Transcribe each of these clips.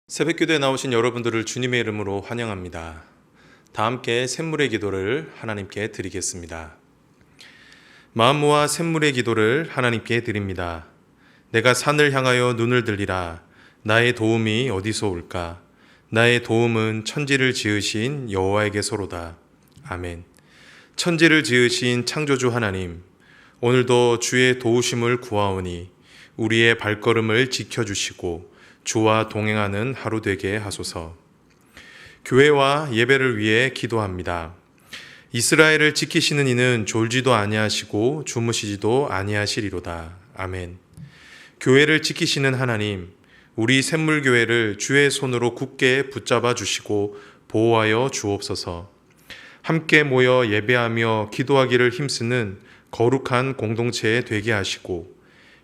새벽기도에 나오신 여러분들을 주님의 이름으로 환영합니다. 다 함께 샘물의 기도를 하나님께 드리겠습니다. 마음 모아 샘물의 기도를 하나님께 드립니다. 내가 산을 향하여 눈을 들리라. 나의 도움이 어디서 올까? 나의 도움은 천지를 지으신 여호와에게서로다. 아멘. 천지를 지으신 창조주 하나님, 오늘도 주의 도우심을 구하오니 우리의 발걸음을 지켜주시고 주와 동행하는 하루 되게 하소서. 교회와 예배를 위해 기도합니다. 이스라엘을 지키시는 이는 졸지도 아니하시고 주무시지도 아니하시리로다. 아멘. 교회를 지키시는 하나님, 우리 샘물교회를 주의 손으로 굳게 붙잡아 주시고 보호하여 주옵소서. 함께 모여 예배하며 기도하기를 힘쓰는 거룩한 공동체 되게 하시고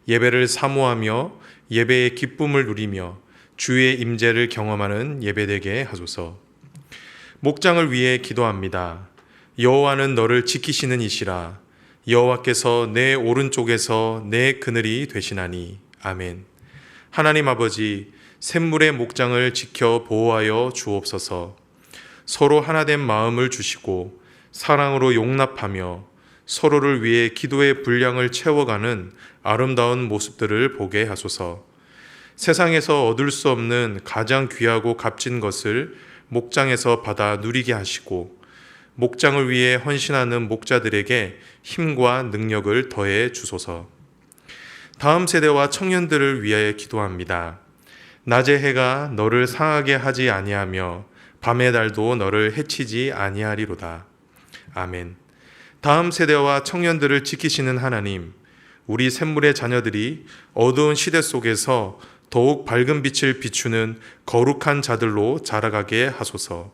예배를 사모하며 예배의 기쁨을 누리며 주의 임재를 경험하는 예배되게 하소서. 목장을 위해 기도합니다. 여호와는 너를 지키시는 이시라. 여호와께서 내 오른쪽에서 내 그늘이 되시나니. 아멘. 하나님 아버지, 샘물의 목장을 지켜 보호하여 주옵소서. 서로 하나된 마음을 주시고 사랑으로 용납하며 서로를 위해 기도의 분량을 채워가는 아름다운 모습들을 보게 하소서. 세상에서 얻을 수 없는 가장 귀하고 값진 것을 목장에서 받아 누리게 하시고 목장을 위해 헌신하는 목자들에게 힘과 능력을 더해 주소서. 다음 세대와 청년들을 위하여 기도합니다. 낮의 해가 너를 상하게 하지 아니하며 밤의 달도 너를 해치지 아니하리로다. 아멘. 다음 세대와 청년들을 지키시는 하나님, 우리 샘물의 자녀들이 어두운 시대 속에서 더욱 밝은 빛을 비추는 거룩한 자들로 자라가게 하소서.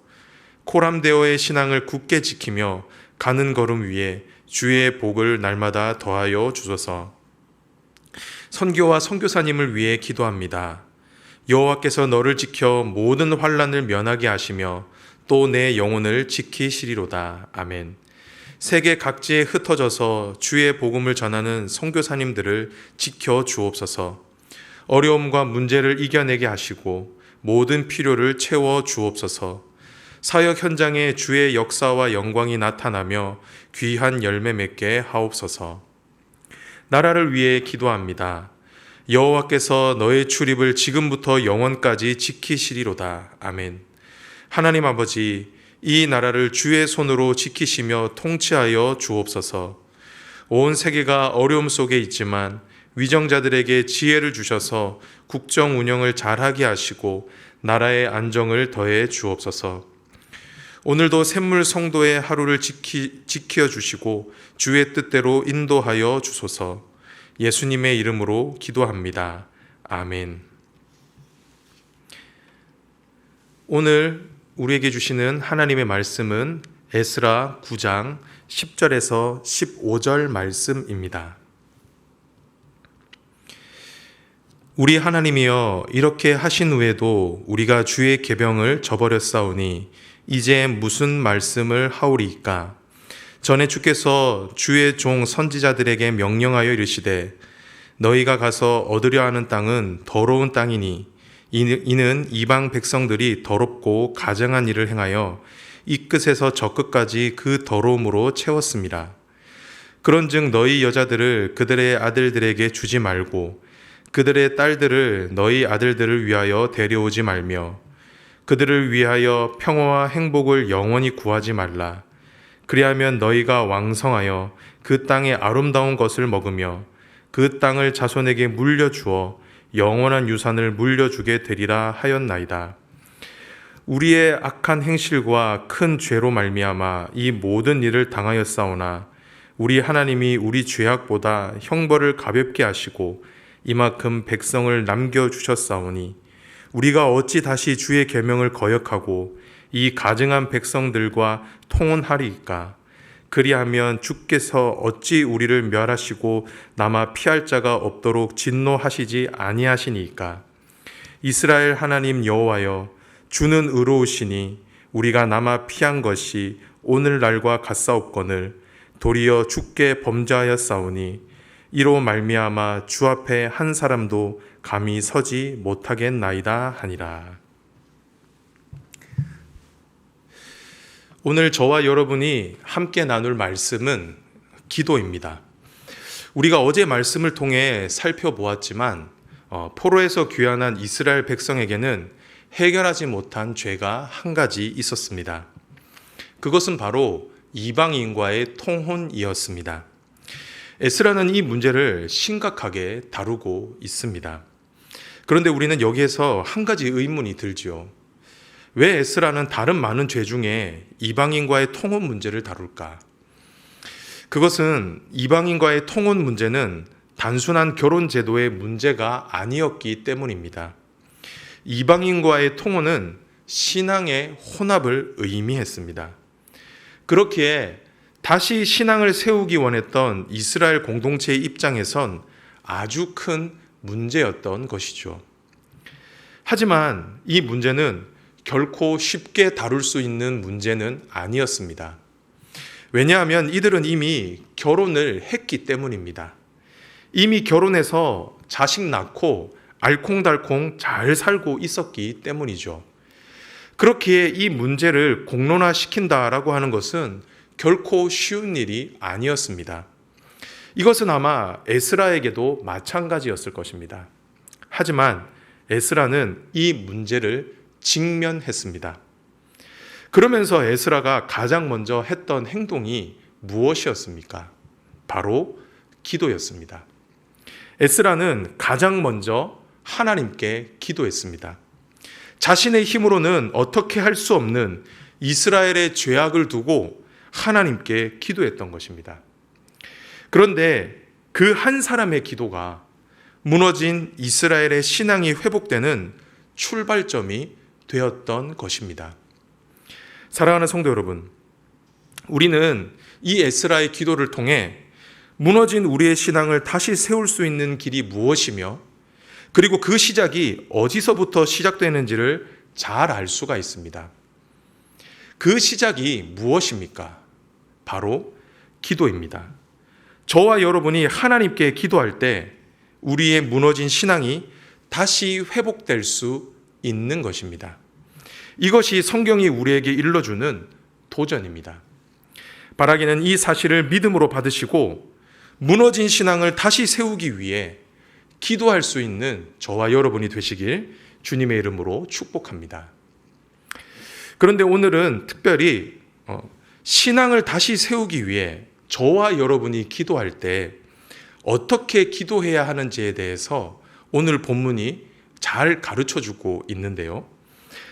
코람데오의 신앙을 굳게 지키며 가는 걸음 위에 주의 복을 날마다 더하여 주소서. 선교와 선교사님을 위해 기도합니다. 여호와께서 너를 지켜 모든 환난을 면하게 하시며 또 내 영혼을 지키시리로다. 아멘. 세계 각지에 흩어져서 주의 복음을 전하는 선교사님들을 지켜 주옵소서. 어려움과 문제를 이겨내게 하시고 모든 필요를 채워 주옵소서. 사역 현장에 주의 역사와 영광이 나타나며 귀한 열매 맺게 하옵소서. 나라를 위해 기도합니다. 여호와께서 너의 출입을 지금부터 영원까지 지키시리로다. 아멘. 하나님 아버지, 이 나라를 주의 손으로 지키시며 통치하여 주옵소서. 온 세계가 어려움 속에 있지만 위정자들에게 지혜를 주셔서 국정 운영을 잘하게 하시고 나라의 안정을 더해 주옵소서. 오늘도 샘물 성도의 하루를 지켜주시고 주의 뜻대로 인도하여 주소서. 예수님의 이름으로 기도합니다. 아멘. 오늘 우리에게 주시는 하나님의 말씀은 에스라 9장 10절에서 15절 말씀입니다. 우리 하나님이여, 이렇게 하신 후에도 우리가 주의 계명을 저버렸사오니 이제 무슨 말씀을 하오리이까? 전에 주께서 주의 종 선지자들에게 명령하여 이르시되 너희가 가서 얻으려 하는 땅은 더러운 땅이니 이는 이방 백성들이 더럽고 가증한 일을 행하여 이 끝에서 저 끝까지 그 더러움으로 채웠습니다. 그런즉 너희 여자들을 그들의 아들들에게 주지 말고 그들의 딸들을 너희 아들들을 위하여 데려오지 말며 그들을 위하여 평화와 행복을 영원히 구하지 말라. 그리하면 너희가 왕성하여 그 땅의 아름다운 것을 먹으며 그 땅을 자손에게 물려주어 영원한 유산을 물려주게 되리라 하였나이다. 우리의 악한 행실과 큰 죄로 말미암아 이 모든 일을 당하였사오나 우리 하나님이 우리 죄악보다 형벌을 가볍게 하시고 이만큼 백성을 남겨주셨사오니 우리가 어찌 다시 주의 계명을 거역하고 이 가증한 백성들과 통혼하리이까? 그리하면 주께서 어찌 우리를 멸하시고 남아 피할 자가 없도록 진노하시지 아니하시니까? 이스라엘 하나님 여호와여, 주는 의로우시니 우리가 남아 피한 것이 오늘날과 같사옵거늘 도리어 주께 범죄하였사오니 이로 말미암아 주 앞에 한 사람도 감히 서지 못하겠나이다 하니라. 오늘 저와 여러분이 함께 나눌 말씀은 기도입니다. 우리가 어제 말씀을 통해 살펴보았지만 포로에서 귀환한 이스라엘 백성에게는 해결하지 못한 죄가 한 가지 있었습니다. 그것은 바로 이방인과의 통혼이었습니다. 에스라는 이 문제를 심각하게 다루고 있습니다. 그런데 우리는 여기에서 한 가지 의문이 들지요. 왜 에스라는 다른 많은 죄 중에 이방인과의 통혼 문제를 다룰까? 그것은 이방인과의 통혼 문제는 단순한 결혼 제도의 문제가 아니었기 때문입니다. 이방인과의 통혼은 신앙의 혼합을 의미했습니다. 그렇기에 다시 신앙을 세우기 원했던 이스라엘 공동체의 입장에선 아주 큰 문제였던 것이죠. 하지만 이 문제는 결코 쉽게 다룰 수 있는 문제는 아니었습니다. 왜냐하면 이들은 이미 결혼을 했기 때문입니다. 이미 결혼해서 자식 낳고 알콩달콩 잘 살고 있었기 때문이죠. 그렇기에 이 문제를 공론화시킨다라고 하는 것은 결코 쉬운 일이 아니었습니다. 이것은 아마 에스라에게도 마찬가지였을 것입니다. 하지만 에스라는 이 문제를 직면했습니다. 그러면서 에스라가 가장 먼저 했던 행동이 무엇이었습니까? 바로 기도였습니다. 에스라는 가장 먼저 하나님께 기도했습니다. 자신의 힘으로는 어떻게 할 수 없는 이스라엘의 죄악을 두고 하나님께 기도했던 것입니다. 그런데 그 한 사람의 기도가 무너진 이스라엘의 신앙이 회복되는 출발점이 되었던 것입니다. 사랑하는 성도 여러분, 우리는 이 에스라의 기도를 통해 무너진 우리의 신앙을 다시 세울 수 있는 길이 무엇이며, 그리고 그 시작이 어디서부터 시작되는지를 잘 알 수가 있습니다. 그 시작이 무엇입니까? 바로 기도입니다. 저와 여러분이 하나님께 기도할 때 우리의 무너진 신앙이 다시 회복될 수 있는 것입니다. 이것이 성경이 우리에게 일러주는 도전입니다. 바라기는 이 사실을 믿음으로 받으시고 무너진 신앙을 다시 세우기 위해 기도할 수 있는 저와 여러분이 되시길 주님의 이름으로 축복합니다. 그런데 오늘은 특별히 신앙을 다시 세우기 위해 저와 여러분이 기도할 때 어떻게 기도해야 하는지에 대해서 오늘 본문이 잘 가르쳐주고 있는데요.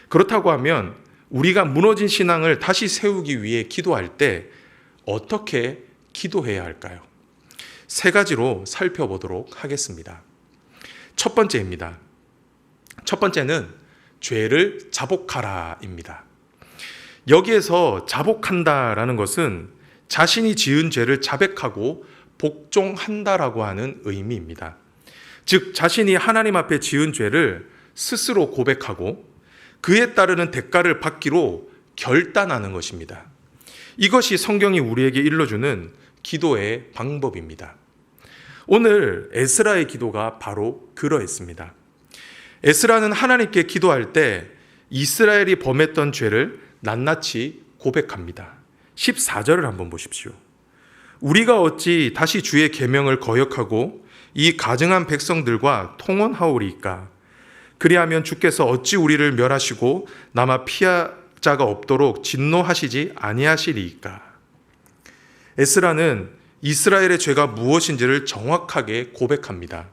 그렇다고 하면 우리가 무너진 신앙을 다시 세우기 위해 기도할 때 어떻게 기도해야 할까요? 세 가지로 살펴보도록 하겠습니다. 첫 번째입니다. 첫 번째는 죄를 자복하라입니다. 여기에서 자복한다라는 것은 자신이 지은 죄를 자백하고 복종한다라고 하는 의미입니다. 즉 자신이 하나님 앞에 지은 죄를 스스로 고백하고 그에 따르는 대가를 받기로 결단하는 것입니다. 이것이 성경이 우리에게 일러주는 기도의 방법입니다. 오늘 에스라의 기도가 바로 그러했습니다. 에스라는 하나님께 기도할 때 이스라엘이 범했던 죄를 낱낱이 고백합니다. 14절을 한번 보십시오. 우리가 어찌 다시 주의 계명을 거역하고 이 가증한 백성들과 통혼하오리이까? 그리하면 주께서 어찌 우리를 멸하시고 남아 피할 자가 없도록 진노하시지 아니하시리이까? 에스라는 이스라엘의 죄가 무엇인지를 정확하게 고백합니다.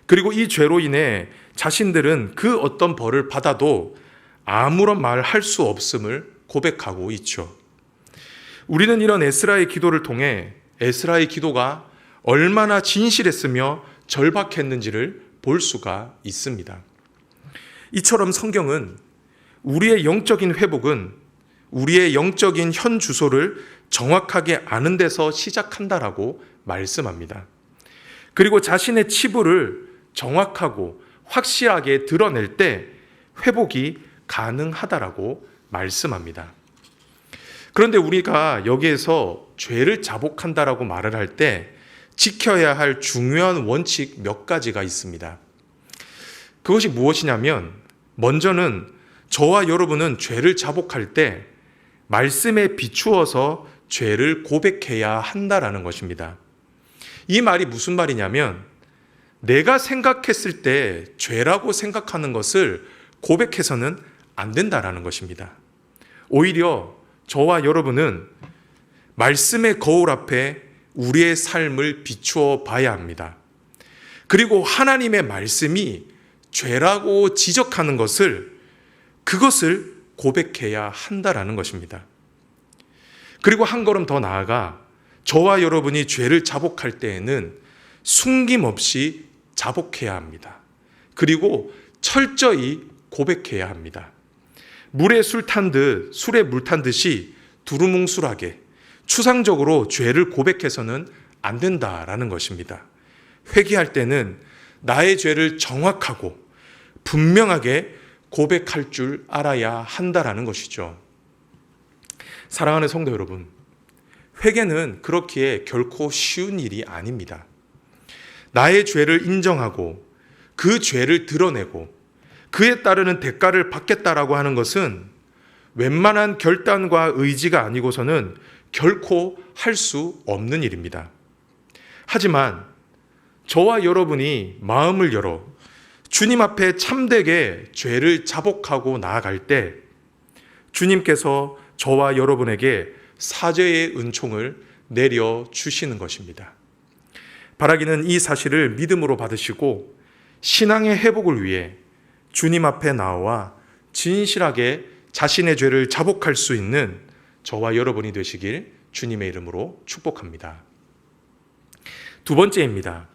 그리고 이 죄로 인해 자신들은 그 어떤 벌을 받아도 아무런 말 할 수 없음을 고백하고 있죠. 우리는 이런 에스라의 기도를 통해 에스라의 기도가 얼마나 진실했으며 절박했는지를 볼 수가 있습니다. 이처럼 성경은 우리의 영적인 회복은 우리의 영적인 현 주소를 정확하게 아는 데서 시작한다라고 말씀합니다. 그리고 자신의 치부를 정확하고 확실하게 드러낼 때 회복이 가능하다라고 말씀합니다. 그런데 우리가 여기에서 죄를 자복한다라고 말을 할 때 지켜야 할 중요한 원칙 몇 가지가 있습니다. 그것이 무엇이냐면, 먼저는 저와 여러분은 죄를 자복할 때 말씀에 비추어서 죄를 고백해야 한다라는 것입니다. 이 말이 무슨 말이냐면 내가 생각했을 때 죄라고 생각하는 것을 고백해서는 안 된다라는 것입니다. 오히려 저와 여러분은 말씀의 거울 앞에 우리의 삶을 비추어 봐야 합니다. 그리고 하나님의 말씀이 죄라고 지적하는 그것을 고백해야 한다라는 것입니다. 그리고 한 걸음 더 나아가 저와 여러분이 죄를 자복할 때에는 숨김없이 자복해야 합니다. 그리고 철저히 고백해야 합니다. 술에 물 탄 듯이 두루뭉술하게 추상적으로 죄를 고백해서는 안 된다라는 것입니다. 회개할 때는 나의 죄를 정확하고 분명하게 고백할 줄 알아야 한다라는 것이죠. 사랑하는 성도 여러분, 회개는 그렇기에 결코 쉬운 일이 아닙니다. 나의 죄를 인정하고 그 죄를 드러내고 그에 따르는 대가를 받겠다라고 하는 것은 웬만한 결단과 의지가 아니고서는 결코 할 수 없는 일입니다. 하지만 저와 여러분이 마음을 열어 주님 앞에 참되게 죄를 자복하고 나아갈 때 주님께서 저와 여러분에게 사죄의 은총을 내려주시는 것입니다. 바라기는 이 사실을 믿음으로 받으시고 신앙의 회복을 위해 주님 앞에 나와 진실하게 자신의 죄를 자복할 수 있는 저와 여러분이 되시길 주님의 이름으로 축복합니다. 두 번째입니다.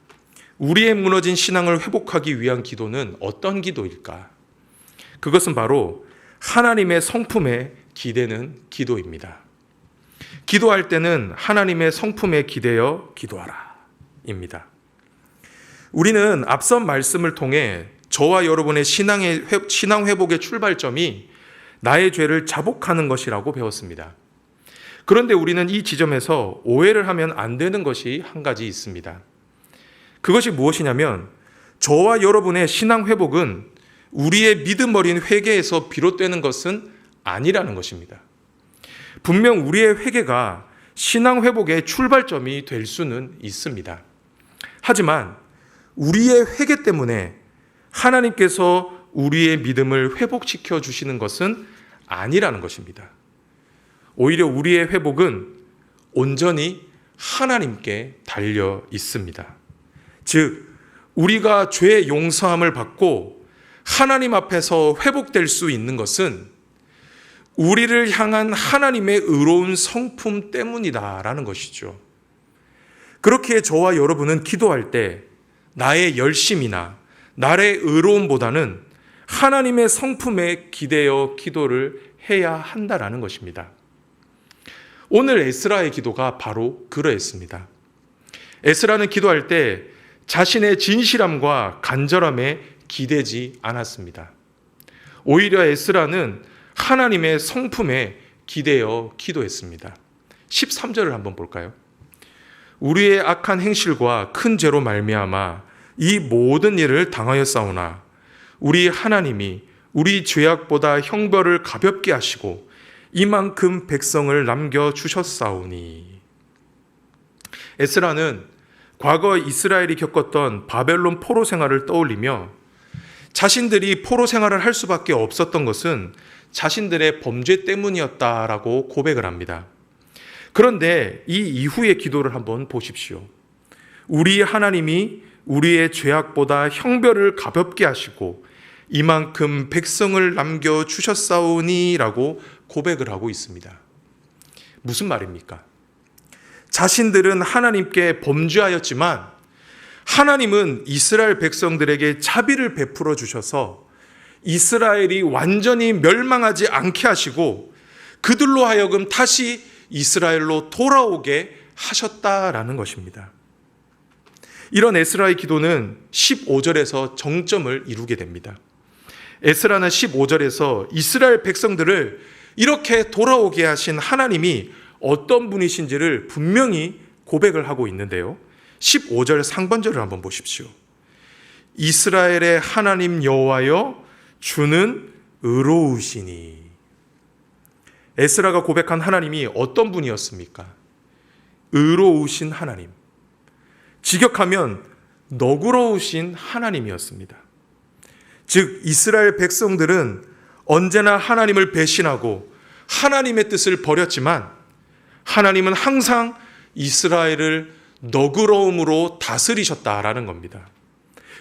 우리의 무너진 신앙을 회복하기 위한 기도는 어떤 기도일까? 그것은 바로 하나님의 성품에 기대는 기도입니다. 기도할 때는 하나님의 성품에 기대어 기도하라 입니다. 우리는 앞선 말씀을 통해 저와 여러분의 신앙 회복의 출발점이 나의 죄를 자복하는 것이라고 배웠습니다. 그런데 우리는 이 지점에서 오해를 하면 안 되는 것이 한 가지 있습니다. 그것이 무엇이냐면 저와 여러분의 신앙 회복은 우리의 믿음 어린 회개에서 비롯되는 것은 아니라는 것입니다. 분명 우리의 회개가 신앙 회복의 출발점이 될 수는 있습니다. 하지만 우리의 회개 때문에 하나님께서 우리의 믿음을 회복시켜 주시는 것은 아니라는 것입니다. 오히려 우리의 회복은 온전히 하나님께 달려 있습니다. 즉, 우리가 죄의 용서함을 받고 하나님 앞에서 회복될 수 있는 것은 우리를 향한 하나님의 의로운 성품 때문이다라는 것이죠. 그렇기에 저와 여러분은 기도할 때 나의 열심이나 나의 의로움보다는 하나님의 성품에 기대어 기도를 해야 한다라는 것입니다. 오늘 에스라의 기도가 바로 그러했습니다. 에스라는 기도할 때 자신의 진실함과 간절함에 기대지 않았습니다. 오히려 에스라는 하나님의 성품에 기대어 기도했습니다. 13절을 한번 볼까요? 우리의 악한 행실과 큰 죄로 말미암아 이 모든 일을 당하였사오나 우리 하나님이 우리 죄악보다 형벌을 가볍게 하시고 이만큼 백성을 남겨주셨사오니. 에스라는 과거 이스라엘이 겪었던 바벨론 포로 생활을 떠올리며 자신들이 포로 생활을 할 수밖에 없었던 것은 자신들의 범죄 때문이었다라고 고백을 합니다. 그런데 이 이후의 기도를 한번 보십시오. 우리 하나님이 우리의 죄악보다 형벌을 가볍게 하시고 이만큼 백성을 남겨주셨사오니 라고 고백을 하고 있습니다. 무슨 말입니까? 자신들은 하나님께 범죄하였지만 하나님은 이스라엘 백성들에게 자비를 베풀어 주셔서 이스라엘이 완전히 멸망하지 않게 하시고 그들로 하여금 다시 이스라엘로 돌아오게 하셨다라는 것입니다. 이런 에스라의 기도는 15절에서 정점을 이루게 됩니다. 에스라는 15절에서 이스라엘 백성들을 이렇게 돌아오게 하신 하나님이 어떤 분이신지를 분명히 고백을 하고 있는데요. 15절 상반절을 한번 보십시오. 이스라엘의 하나님 여호와여 주는 의로우시니. 에스라가 고백한 하나님이 어떤 분이었습니까? 의로우신 하나님, 직역하면 너그러우신 하나님이었습니다. 즉 이스라엘 백성들은 언제나 하나님을 배신하고 하나님의 뜻을 버렸지만 하나님은 항상 이스라엘을 너그러움으로 다스리셨다라는 겁니다.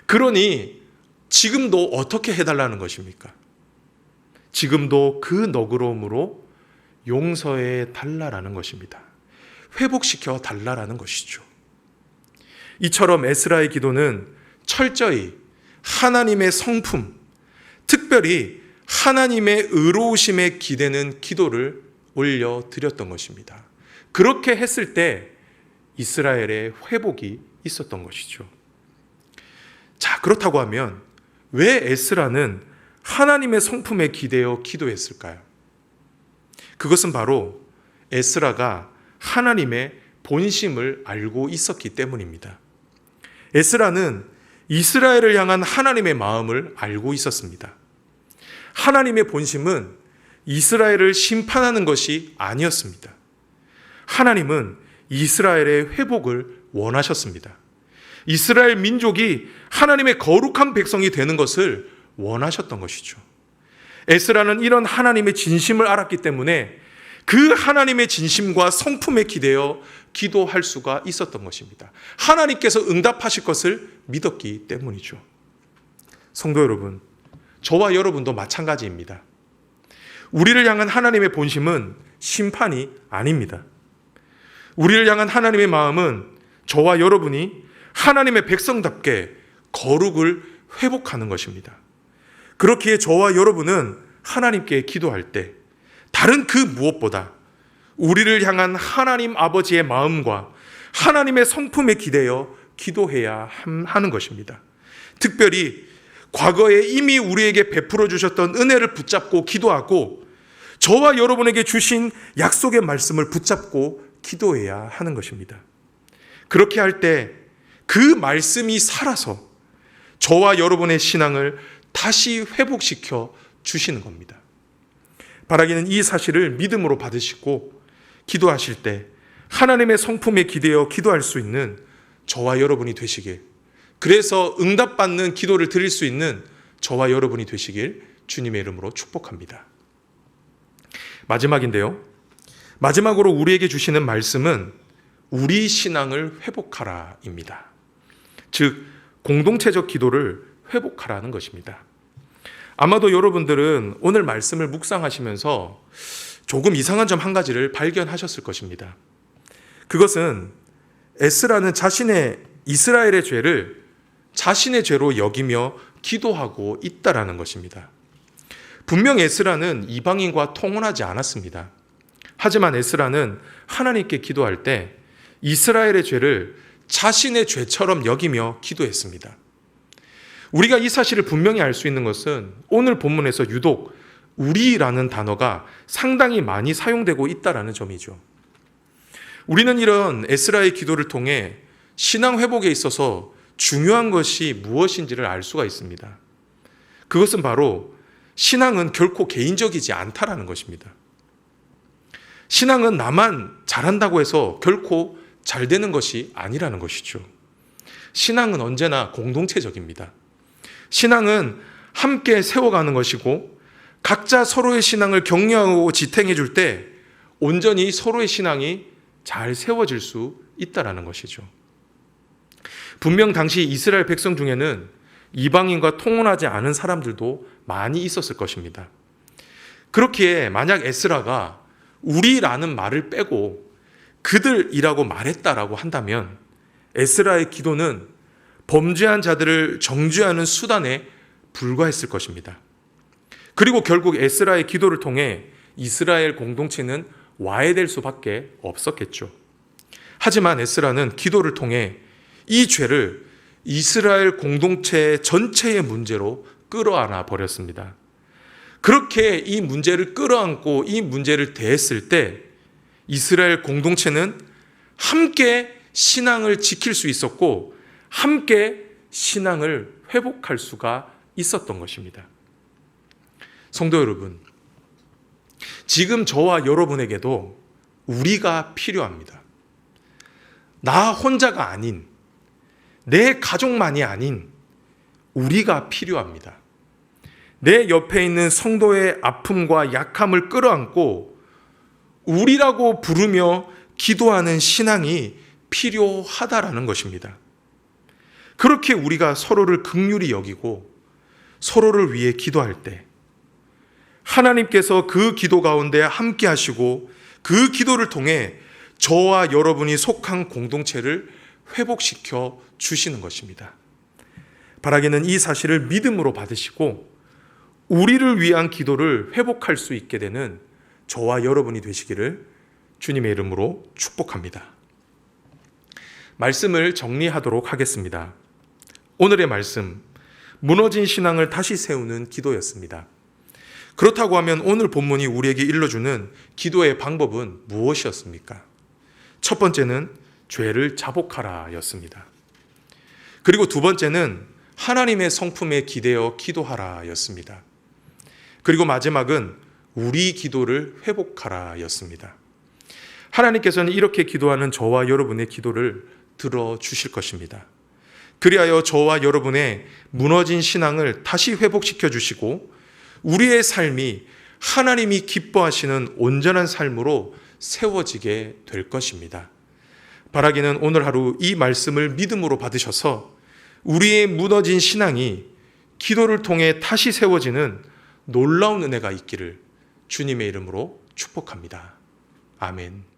그러니 지금도 어떻게 해달라는 것입니까? 지금도 그 너그러움으로 용서해 달라라는 것입니다. 회복시켜 달라라는 것이죠. 이처럼 에스라의 기도는 철저히 하나님의 성품, 특별히 하나님의 의로우심에 기대는 기도를 올려드렸던 것입니다. 그렇게 했을 때 이스라엘의 회복이 있었던 것이죠. 자, 그렇다고 하면 왜 에스라는 하나님의 성품에 기대어 기도했을까요? 그것은 바로 에스라가 하나님의 본심을 알고 있었기 때문입니다. 에스라는 이스라엘을 향한 하나님의 마음을 알고 있었습니다. 하나님의 본심은 이스라엘을 심판하는 것이 아니었습니다. 하나님은 이스라엘의 회복을 원하셨습니다. 이스라엘 민족이 하나님의 거룩한 백성이 되는 것을 원하셨던 것이죠. 에스라는 이런 하나님의 진심을 알았기 때문에 그 하나님의 진심과 성품에 기대어 기도할 수가 있었던 것입니다. 하나님께서 응답하실 것을 믿었기 때문이죠. 성도 여러분, 저와 여러분도 마찬가지입니다. 우리를 향한 하나님의 본심은 심판이 아닙니다. 우리를 향한 하나님의 마음은 저와 여러분이 하나님의 백성답게 거룩을 회복하는 것입니다. 그렇기에 저와 여러분은 하나님께 기도할 때 다른 그 무엇보다 우리를 향한 하나님 아버지의 마음과 하나님의 성품에 기대어 기도해야 하는 것입니다. 특별히 과거에 이미 우리에게 베풀어 주셨던 은혜를 붙잡고 기도하고 저와 여러분에게 주신 약속의 말씀을 붙잡고 기도해야 하는 것입니다. 그렇게 할 때 그 말씀이 살아서 저와 여러분의 신앙을 다시 회복시켜 주시는 겁니다. 바라기는 이 사실을 믿음으로 받으시고 기도하실 때 하나님의 성품에 기대어 기도할 수 있는 저와 여러분이 되시길, 그래서 응답받는 기도를 드릴 수 있는 저와 여러분이 되시길 주님의 이름으로 축복합니다. 마지막인데요. 마지막으로 우리에게 주시는 말씀은 우리 신앙을 회복하라입니다. 즉 공동체적 기도를 회복하라는 것입니다. 아마도 여러분들은 오늘 말씀을 묵상하시면서 조금 이상한 점 한 가지를 발견하셨을 것입니다. 그것은 에스라는 자신의 이스라엘의 죄를 자신의 죄로 여기며 기도하고 있다라는 것입니다. 분명 에스라는 이방인과 통혼하지 않았습니다. 하지만 에스라는 하나님께 기도할 때 이스라엘의 죄를 자신의 죄처럼 여기며 기도했습니다. 우리가 이 사실을 분명히 알 수 있는 것은 오늘 본문에서 유독 우리라는 단어가 상당히 많이 사용되고 있다는 점이죠. 우리는 이런 에스라의 기도를 통해 신앙 회복에 있어서 중요한 것이 무엇인지를 알 수가 있습니다. 그것은 바로 신앙은 결코 개인적이지 않다라는 것입니다. 신앙은 나만 잘한다고 해서 결코 잘 되는 것이 아니라는 것이죠. 신앙은 언제나 공동체적입니다. 신앙은 함께 세워가는 것이고 각자 서로의 신앙을 격려하고 지탱해 줄 때 온전히 서로의 신앙이 잘 세워질 수 있다는 것이죠. 분명 당시 이스라엘 백성 중에는 이방인과 통혼하지 않은 사람들도 많이 있었을 것입니다. 그렇기에 만약 에스라가 우리라는 말을 빼고 그들이라고 말했다라고 한다면 에스라의 기도는 범죄한 자들을 정죄하는 수단에 불과했을 것입니다. 그리고 결국 에스라의 기도를 통해 이스라엘 공동체는 와해될 수밖에 없었겠죠. 하지만 에스라는 기도를 통해 이 죄를 이스라엘 공동체 전체의 문제로 끌어안아 버렸습니다. 그렇게 이 문제를 끌어안고 이 문제를 대했을 때 이스라엘 공동체는 함께 신앙을 지킬 수 있었고 함께 신앙을 회복할 수가 있었던 것입니다. 성도 여러분, 지금 저와 여러분에게도 우리가 필요합니다. 나 혼자가 아닌, 내 가족만이 아닌 우리가 필요합니다. 내 옆에 있는 성도의 아픔과 약함을 끌어안고 우리라고 부르며 기도하는 신앙이 필요하다라는 것입니다. 그렇게 우리가 서로를 긍휼히 여기고 서로를 위해 기도할 때 하나님께서 그 기도 가운데 함께 하시고 그 기도를 통해 저와 여러분이 속한 공동체를 회복시켜 주시는 것입니다. 바라기는 이 사실을 믿음으로 받으시고 우리를 위한 기도를 회복할 수 있게 되는 저와 여러분이 되시기를 주님의 이름으로 축복합니다. 말씀을 정리하도록 하겠습니다. 오늘의 말씀, 무너진 신앙을 다시 세우는 기도였습니다. 그렇다고 하면 오늘 본문이 우리에게 일러주는 기도의 방법은 무엇이었습니까? 첫 번째는 죄를 자복하라 였습니다. 그리고 두 번째는 하나님의 성품에 기대어 기도하라 였습니다. 그리고 마지막은 우리 기도를 회복하라 였습니다. 하나님께서는 이렇게 기도하는 저와 여러분의 기도를 들어주실 것입니다. 그리하여 저와 여러분의 무너진 신앙을 다시 회복시켜 주시고 우리의 삶이 하나님이 기뻐하시는 온전한 삶으로 세워지게 될 것입니다. 바라기는 오늘 하루 이 말씀을 믿음으로 받으셔서 우리의 무너진 신앙이 기도를 통해 다시 세워지는 놀라운 은혜가 있기를 주님의 이름으로 축복합니다. 아멘.